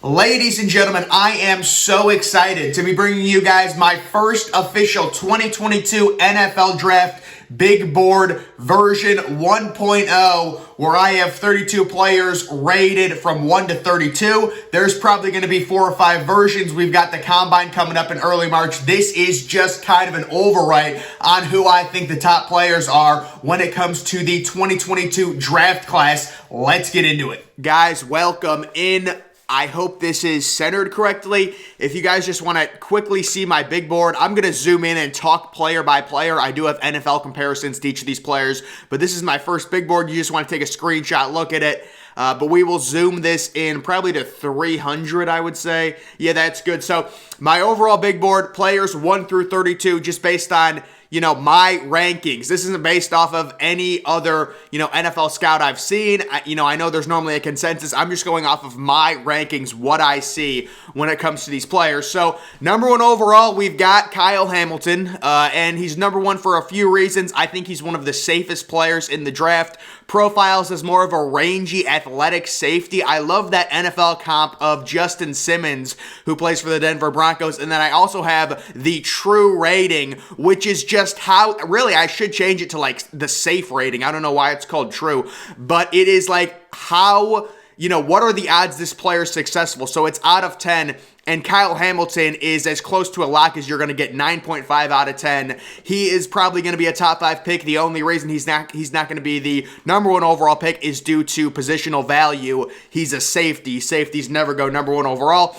Ladies and gentlemen, I am so excited to be bringing you guys my first official 2022 NFL Draft Big Board version 1.0, where I have 32 players rated from 1 to 32. There's probably going to be 4 or 5 versions. We've got the Combine coming up in early March. This is just kind of an overwrite on who I think the top players are when it comes to the 2022 draft class. Let's get into it. Guys, welcome in. I hope this is centered correctly. If you guys just want to quickly see my big board, I'm going to zoom in and talk player by player. I do have NFL comparisons to each of these players, but this is my first big board. You just want to take a screenshot, look at it. But we will zoom this in probably to 300, I would say. Yeah, that's good. So my overall big board, players 1 through 32, just based on my rankings. This isn't based off of any other, NFL scout I've seen. I know there's normally a consensus. I'm just going off of my rankings, what I see when it comes to these players. So, number 1 overall, we've got Kyle Hamilton, and he's number 1 for a few reasons. I think he's one of the safest players in the draft. Profiles as more of a rangy, athletic safety. I love that NFL comp of Justin Simmons, who plays for the Denver Broncos. And then I also have the true rating, which is just how, really, I should change it to like the safe rating. I don't know why it's called true, but it is like how, what are the odds this player is successful? So it's out of 10. And Kyle Hamilton is as close to a lock as you're going to get, 9.5 out of 10. He is probably going to be a top 5 pick. The only reason he's not going to be the number 1 overall pick is due to positional value. He's a safety. Safeties never go number 1 overall.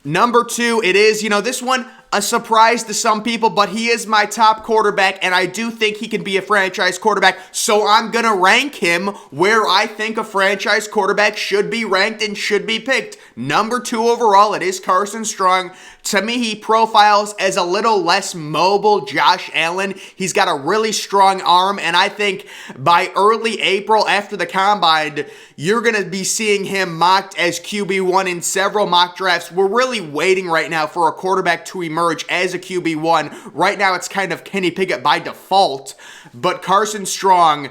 Number 2, it is, this one, a surprise to some people, but he is my top quarterback, and I do think he can be a franchise quarterback, so I'm going to rank him where I think a franchise quarterback should be ranked and should be picked. Number 2 overall, it is Carson Strong. To me, he profiles as a little less mobile Josh Allen. He's got a really strong arm, and I think by early April after the Combine, you're going to be seeing him mocked as QB1 in several mock drafts. We're really waiting right now for a quarterback to emerge as a QB1. Right now, it's kind of Kenny Pickett by default, but Carson Strong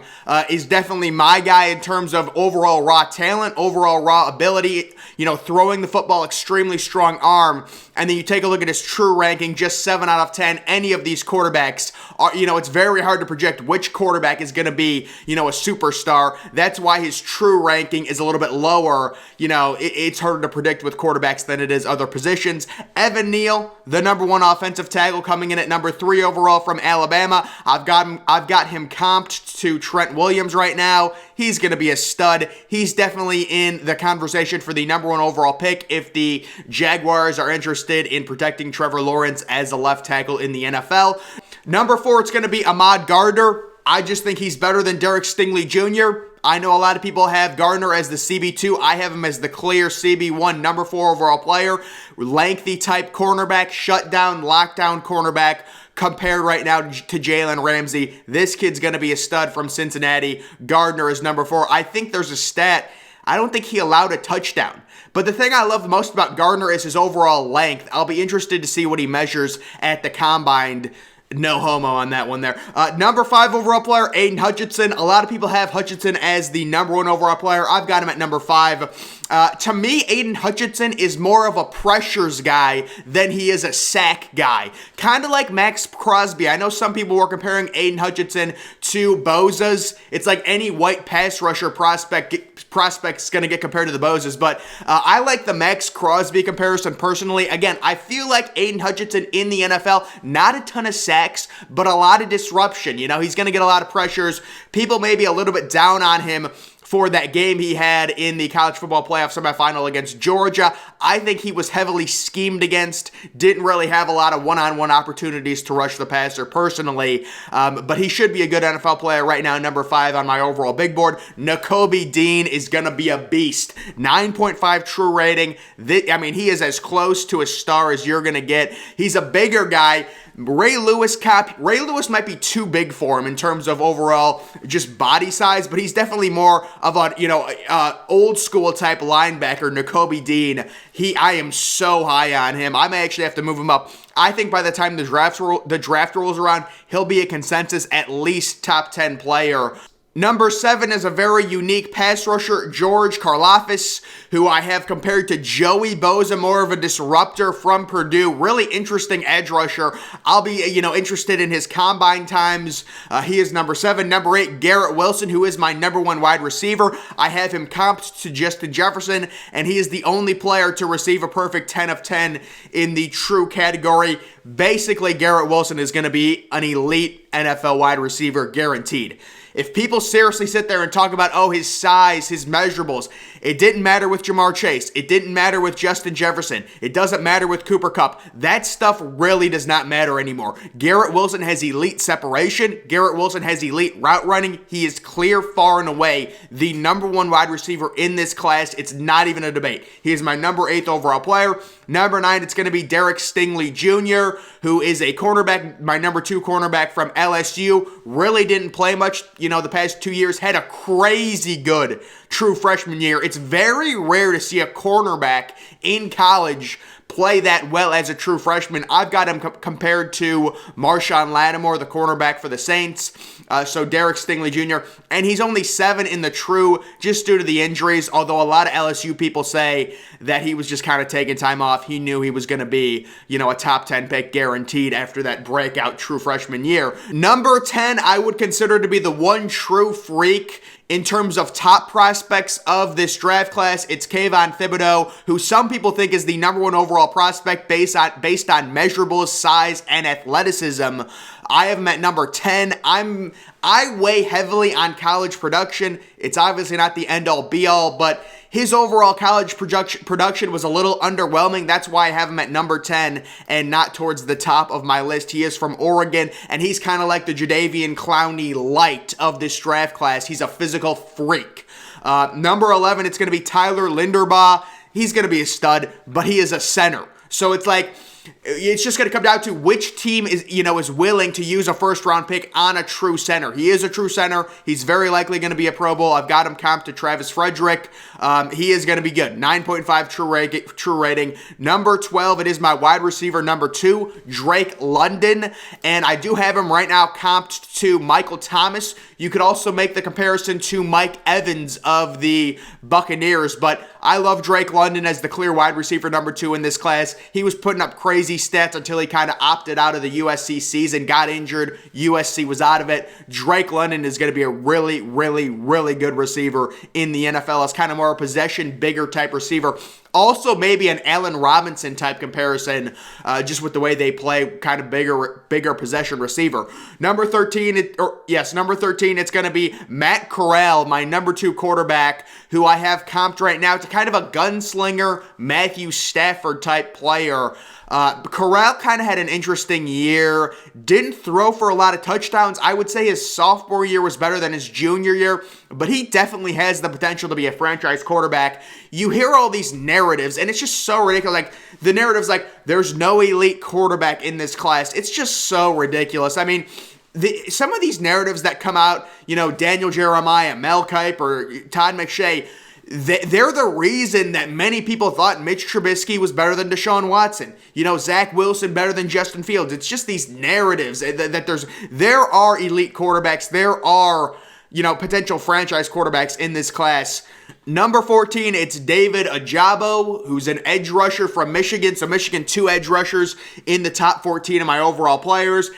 is definitely my guy in terms of overall raw talent, overall raw ability, throwing the football, extremely strong arm. And then you take a look at his true ranking, just 7 out of 10. Any of these quarterbacks are, it's very hard to project which quarterback is going to be, a superstar. That's why his true ranking is a little bit lower. It's harder to predict with quarterbacks than it is other positions. Evan Neal, the number 1 offensive tackle, coming in at number 3 overall from Alabama. I've got him comped to Trent Williams right now. He's going to be a stud. He's definitely in the conversation for the number 1 overall pick if the Jaguars are interested in protecting Trevor Lawrence as a left tackle in the NFL. Number 4, it's going to be Ahmad Gardner. I just think he's better than Derek Stingley Jr. I know a lot of people have Gardner as the CB2. I have him as the clear CB1, number 4 overall player. Lengthy type cornerback, shutdown, lockdown cornerback. Compared right now to Jalen Ramsey. This kid's going to be a stud from Cincinnati. Gardner is number 4. I think there's a stat. I don't think he allowed a touchdown. But the thing I love the most about Gardner is his overall length. I'll be interested to see what he measures at the Combine. No homo on that one there. Number 5 overall player, Aiden Hutchinson. A lot of people have Hutchinson as the number 1 overall player. I've got him at number 5. To me, Aiden Hutchinson is more of a pressures guy than he is a sack guy. Kind of like Max Crosby. I know some people were comparing Aiden Hutchinson to Bosa's. It's like any white pass rusher prospect's going to get compared to the Bosa's, but I like the Max Crosby comparison personally. Again, I feel like Aiden Hutchinson in the NFL, not a ton of sacks, but a lot of disruption. He's going to get a lot of pressures. People may be a little bit down on him for that game he had in the college football playoff semifinal against Georgia. I think he was heavily schemed against, didn't really have a lot of one-on-one opportunities to rush the passer personally, but he should be a good NFL player right now, number 5 on my overall big board. Nakobe Dean is going to be a beast. 9.5 true rating. He is as close to a star as you're going to get. He's a bigger guy. Ray Lewis might be too big for him in terms of overall just body size, but he's definitely more of an old school type linebacker. Nakobe Dean, I am so high on him. I may actually have to move him up. I think by the time the draft rolls around, he'll be a consensus at least top 10 player. Number 7 is a very unique pass rusher, George Karlaftis, who I have compared to Joey Bosa, more of a disruptor from Purdue. Really interesting edge rusher. I'll be, interested in his combine times. He is number 7. Number 8, Garrett Wilson, who is my number 1 wide receiver. I have him comped to Justin Jefferson, and he is the only player to receive a perfect 10 of 10 in the true category. Basically, Garrett Wilson is going to be an elite NFL wide receiver, guaranteed. If people seriously sit there and talk about, his size, his measurables, it didn't matter with Ja'Marr Chase. It didn't matter with Justin Jefferson. It doesn't matter with Cooper Kupp. That stuff really does not matter anymore. Garrett Wilson has elite separation. Garrett Wilson has elite route running. He is clear, far and away, the number 1 wide receiver in this class. It's not even a debate. He is my number 8th overall player. Number 9, it's going to be Derek Stingley Jr., who is a cornerback, my number 2 cornerback from LSU. Really didn't play much, the past 2 years. Had a crazy good true freshman year. It's very rare to see a cornerback in college play that well as a true freshman. I've got him compared to Marshawn Lattimore, the cornerback for the Saints. So Derek Stingley Jr. And he's only 7 in the true just due to the injuries, although a lot of LSU people say that he was just kind of taking time off. He knew he was going to be, a top 10 pick guaranteed after that breakout true freshman year. Number 10, I would consider to be the one true freak in terms of top prospects of this draft class. It's Kayvon Thibodeaux, who some people think is the number 1 overall prospect based on measurables, size, and athleticism. I have him at number 10. I weigh heavily on college production. It's obviously not the end-all, be-all, but his overall college production was a little underwhelming. That's why I have him at number 10 and not towards the top of my list. He is from Oregon, and he's kind of like the Jadeveon Clowney light of this draft class. He's a physical freak. Number 11, it's going to be Tyler Linderbaugh. He's going to be a stud, but he is a center. So it's just going to come down to which team is willing to use a first-round pick on a true center. He is a true center. He's very likely going to be a Pro Bowl. I've got him comped to Travis Frederick. He is going to be good. 9.5 true rating. Number 12, it is my wide receiver, number 2, Drake London. And I do have him right now comped to Michael Thomas. You could also make the comparison to Mike Evans of the Buccaneers, but I love Drake London as the clear wide receiver number 2 in this class. He was putting up crazy stats until he kind of opted out of the USC season, got injured. USC was out of it. Drake London is going to be a really, really, really good receiver in the NFL. It's kind of more a possession, bigger type receiver. Also, maybe an Allen Robinson type comparison, just with the way they play, kind of bigger possession receiver. Number 13, it's going to be Matt Corral, my number 2 quarterback, who I have comped right now to kind of a gunslinger, Matthew Stafford type player. Corral kind of had an interesting year, didn't throw for a lot of touchdowns. I would say his sophomore year was better than his junior year, but he definitely has the potential to be a franchise quarterback. You hear all these narratives, and it's just so ridiculous. Like, the narrative's like, there's no elite quarterback in this class. It's just so ridiculous. I mean, some of these narratives that come out, Daniel Jeremiah, Mel Kiper, or Todd McShay, they're the reason that many people thought Mitch Trubisky was better than Deshaun Watson. Zach Wilson better than Justin Fields. It's just these narratives that there are elite quarterbacks. There are, potential franchise quarterbacks in this class. Number 14, it's David Ojabo, who's an edge rusher from Michigan. So Michigan, 2 edge rushers in the top 14 of my overall players.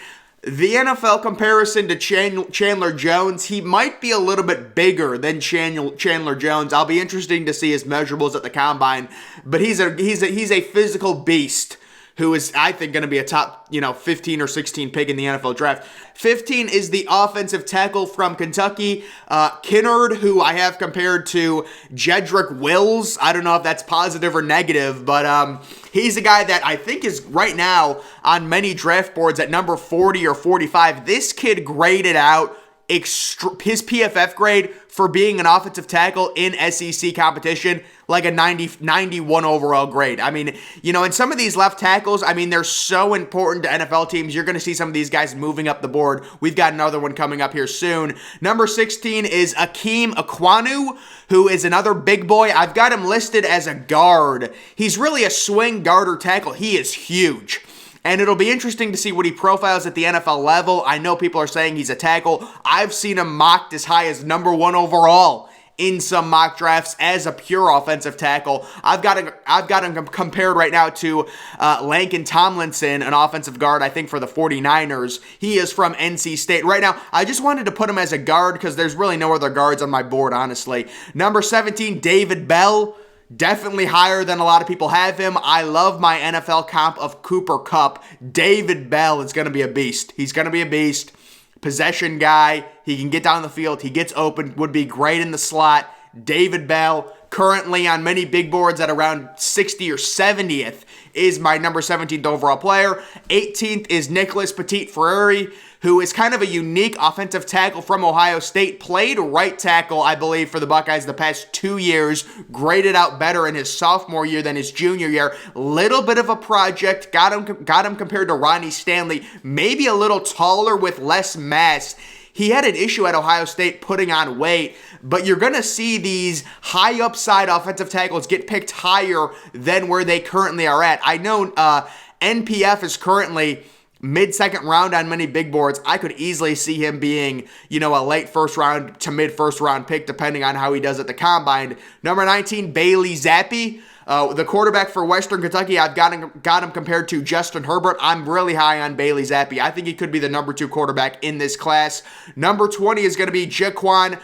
The NFL comparison to Chandler Jones, he might be a little bit bigger than Chandler Jones. I'll be interested to see his measurables at the combine, but he's a physical beast who is, I think, going to be a top, 15 or 16 pick in the NFL draft. 15 is the offensive tackle from Kentucky, Kinnard, who I have compared to Jedrick Wills. I don't know if that's positive or negative, but he's a guy that I think is right now on many draft boards at number 40 or 45. This kid graded out his PFF grade for being an offensive tackle in SEC competition, like a 91 overall grade. I mean, and some of these left tackles, they're so important to NFL teams. You're going to see some of these guys moving up the board. We've got another one coming up here soon. Number 16 is Akeem Ekwonu, who is another big boy. I've got him listed as a guard. He's really a swing guard or tackle. He is huge. and it'll be interesting to see what he profiles at the NFL level. I know people are saying he's a tackle. I've seen him mocked as high as number 1 overall in some mock drafts as a pure offensive tackle. I've got him compared right now to Laken Tomlinson, an offensive guard, I think, for the 49ers. He is from NC State. Right now, I just wanted to put him as a guard because there's really no other guards on my board, honestly. Number 17, David Bell. Definitely higher than a lot of people have him. I love my NFL comp of Cooper Kupp. David Bell is going to be a beast. He's going to be a beast. Possession guy. He can get down the field. He gets open. Would be great in the slot. David Bell, currently on many big boards at around 60 or 70th, is my number 17th overall player. 18th is Nicholas Petit-Frere, who is kind of a unique offensive tackle from Ohio State. Played right tackle, I believe, for the Buckeyes the past 2 years. Graded out better in his sophomore year than his junior year. Little bit of a project. Got him compared to Ronnie Stanley. Maybe a little taller with less mass. He had an issue at Ohio State putting on weight, but you're going to see these high upside offensive tackles get picked higher than where they currently are at. I know NPF is currently mid-second round on many big boards. I could easily see him being, a late first round to mid-first round pick, depending on how he does at the combine. Number 19, Bailey Zappi. The quarterback for Western Kentucky, I've got him compared to Justin Herbert. I'm really high on Bailey Zappi. I think he could be the number 2 quarterback in this class. Number 20 is going to be Jaquan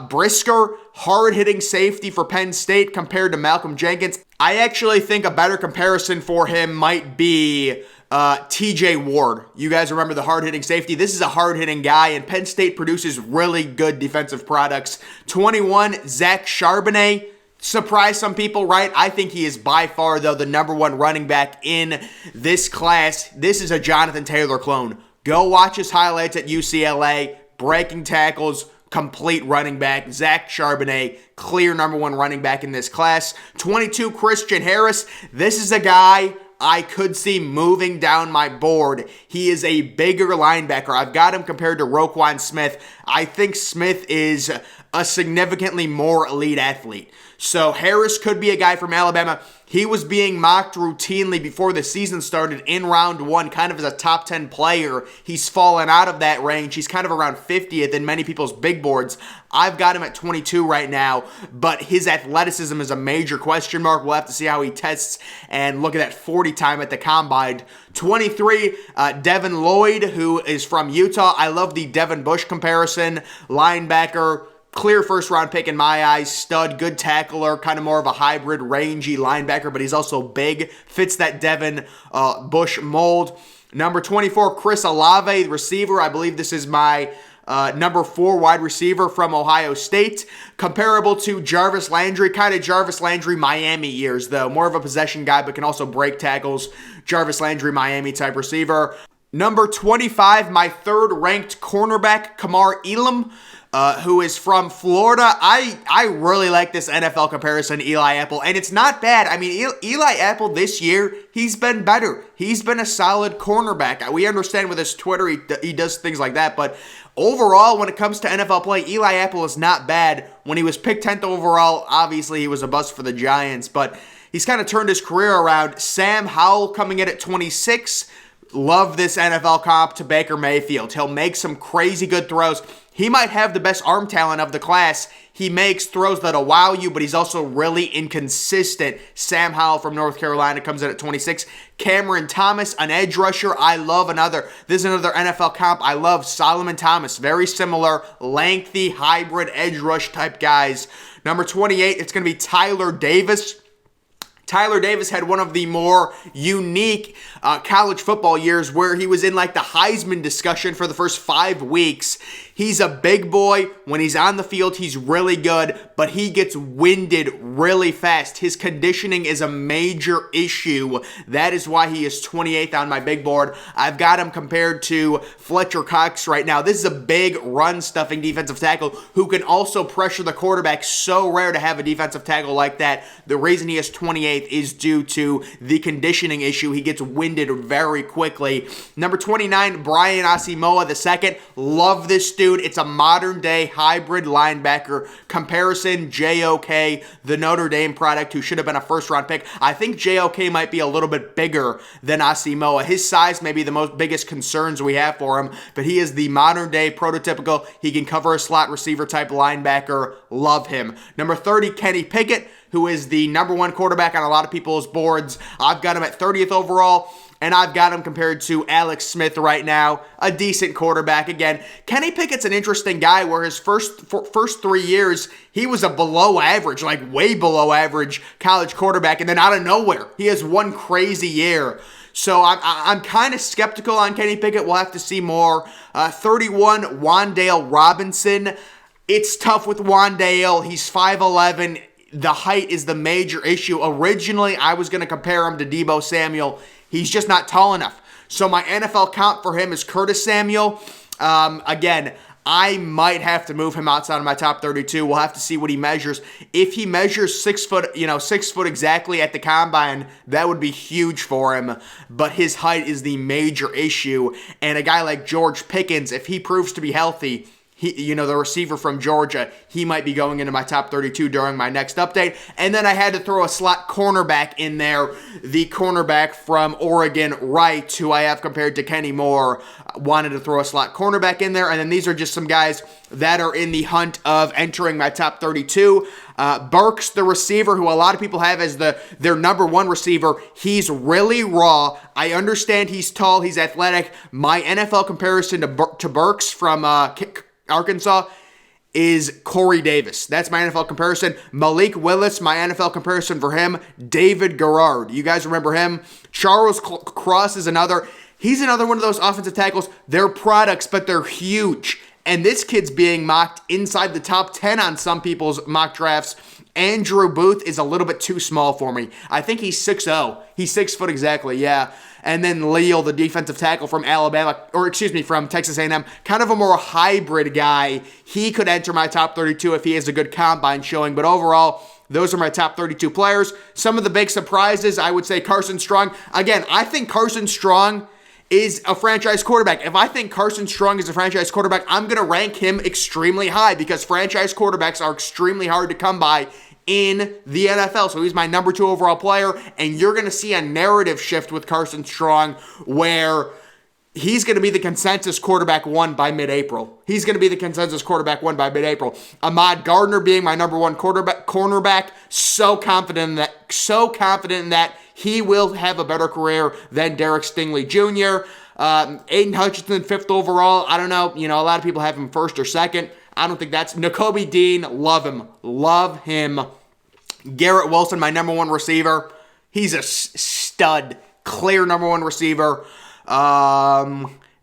Brisker, hard-hitting safety for Penn State compared to Malcolm Jenkins. I actually think a better comparison for him might be TJ Ward. You guys remember the hard-hitting safety? This is a hard-hitting guy, and Penn State produces really good defensive products. 21, Zach Charbonnet. Surprise some people, right? I think he is by far, though, the number 1 running back in this class. This is a Jonathan Taylor clone. Go watch his highlights at UCLA. Breaking tackles, complete running back. Zach Charbonnet, clear number 1 running back in this class. 22, Christian Harris. This is a guy I could see moving down my board. He is a bigger linebacker. I've got him compared to Roquan Smith. I think Smith is a significantly more elite athlete. So Harris could be a guy from Alabama. He was being mocked routinely before the season started in round 1, kind of as a top 10 player. He's fallen out of that range. He's kind of around 50th in many people's big boards. I've got him at 22 right now, but his athleticism is a major question mark. We'll have to see how he tests and look at that 40 time at the combine. 23, Devin Lloyd, who is from Utah. I love the Devin Bush comparison. Linebacker. Clear first-round pick in my eyes. Stud, good tackler, kind of more of a hybrid, rangy linebacker, but he's also big. Fits that Devin Bush mold. Number 24, Chris Olave, receiver. I believe this is my number 4 wide receiver from Ohio State. Comparable to Jarvis Landry. Kind of Jarvis Landry Miami years, though. More of a possession guy, but can also break tackles. Jarvis Landry Miami type receiver. Number 25, my 3rd-ranked cornerback, Kamar Elam. Who is from Florida. I really like this NFL comparison, Eli Apple, and it's not bad. I mean, Eli Apple this year, he's been better. He's been a solid cornerback. We understand with his Twitter, he does things like that, but overall, when it comes to NFL play, Eli Apple is not bad. When he was picked 10th overall, obviously he was a bust for the Giants, but he's kind of turned his career around. Sam Howell coming in at 26. Love this NFL comp to Baker Mayfield. He'll make some crazy good throws. He might have the best arm talent of the class. He makes throws that'll wow you, but he's also really inconsistent. Sam Howell from North Carolina comes in at 26. Cameron Thomas, an edge rusher. This is another NFL comp. I love Solomon Thomas. Very similar, lengthy, hybrid edge rush type guys. Number 28, it's going to be Tyler Davis. Tyler Davis had one of the more unique college football years where he was in like the Heisman discussion for the first 5 weeks. He's a big boy. When he's on the field, he's really good, but he gets winded really fast. His conditioning is a major issue. That is why he is 28th on my big board. I've got him compared to Fletcher Cox right now. This is a big run-stuffing defensive tackle who can also pressure the quarterback. So rare to have a defensive tackle like that. The reason he is 28th is due to the conditioning issue. He gets winded very quickly. Number 29, Brian Asamoah II. Love this dude. dude. It's a modern-day hybrid linebacker comparison. JOK, the Notre Dame product, who should have been a first-round pick. I think JOK might be a little bit bigger than Asamoah. His size may be the biggest concerns we have for him, but he is the modern-day prototypical. He can cover a slot receiver type linebacker. Love him. Number 30, Kenny Pickett, who is the number one quarterback on a lot of people's boards. I've got him at 30th overall. And I've got him compared to Alex Smith right now, a decent quarterback. Again, Kenny Pickett's an interesting guy where his first 3 years, he was a below average, like way below average college quarterback. And then out of nowhere, he has one crazy year. So I'm kind of skeptical on Kenny Pickett. We'll have to see more. 31, Wan'Dale Robinson. It's tough with Wan'Dale. He's 5'11". The height is the major issue. Originally, I was going to compare him to Deebo Samuel. He's just not tall enough. So my NFL count for him is Curtis Samuel. Again, I might have to move him outside of my top 32. We'll have to see what he measures. If he measures 6 foot, 6 foot exactly at the combine, that would be huge for him. But his height is the major issue. And a guy like George Pickens, if he proves to be healthy, the receiver from Georgia, he might be going into my top 32 during my next update. And then I had to throw a slot cornerback in there. The cornerback from Oregon, Wright, who I have compared to Kenny Moore, wanted to throw a slot cornerback in there. And then these are just some guys that are in the hunt of entering my top 32. Burks, the receiver, who a lot of people have as their number one receiver, he's really raw. I understand he's tall, he's athletic. My NFL comparison to Burks from Arkansas is Corey Davis. That's my NFL comparison. Malik Willis, my NFL comparison for him. David Garrard. You guys remember him? Charles Cross is another. He's another one of those offensive tackles. They're products, but they're huge. And this kid's being mocked inside the top 10 on some people's mock drafts. Andrew Booth is a little bit too small for me. I think he's 6'0". He's 6 foot exactly, yeah. And then Leal, the defensive tackle from from Texas A&M, kind of a more hybrid guy. He could enter my top 32 if he has a good combine showing. But overall, those are my top 32 players. Some of the big surprises, I would say Carson Strong. Again, I think Carson Strong is a franchise quarterback. If I think Carson Strong is a franchise quarterback, I'm going to rank him extremely high because franchise quarterbacks are extremely hard to come by in the NFL. So he's my number 2 overall player, and you're going to see a narrative shift with Carson Strong where he's going to be the consensus quarterback 1 by mid-April. He's going to be the consensus quarterback 1 by mid-April. Ahmad Gardner being my number 1 cornerback, so confident in that he will have a better career than Derek Stingley Jr. Aiden Hutchinson, 5th overall. I don't know. A lot of people have him 1st or 2nd. I don't think that's... Nakobe Dean, love him. Love him. Garrett Wilson, my number 1 receiver. He's a stud. Clear number 1 receiver.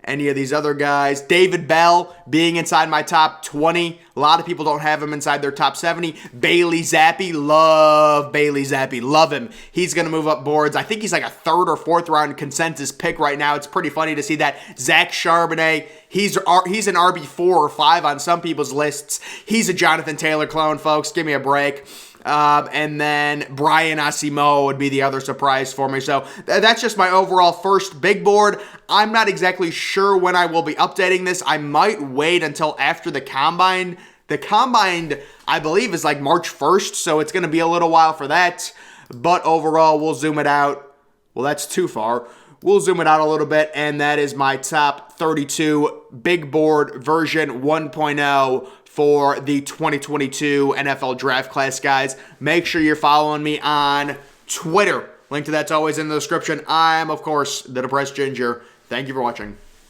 Any of these other guys. David Bell being inside my top 20. A lot of people don't have him inside their top 70. Bailey Zappi. Love Bailey Zappi. Love him. He's going to move up boards. I think he's like a 3rd or 4th round consensus pick right now. It's pretty funny to see that. Zach Charbonnet. He's an RB4 or 5 on some people's lists. He's a Jonathan Taylor clone, folks. Give me a break. And then Brian Asamoah would be the other surprise for me. So that's just my overall first big board. I'm not exactly sure when I will be updating this. I might wait until after the Combine. The Combine, I believe, is like March 1st, so it's going to be a little while for that. But overall, we'll zoom it out. Well, that's too far. We'll zoom it out a little bit, and that is my top 32 big board version 1.0 for the 2022 NFL Draft Class, guys. Make sure you're following me on Twitter. Link to that's always in the description. I'm, of course, the Depressed Ginger. Thank you for watching.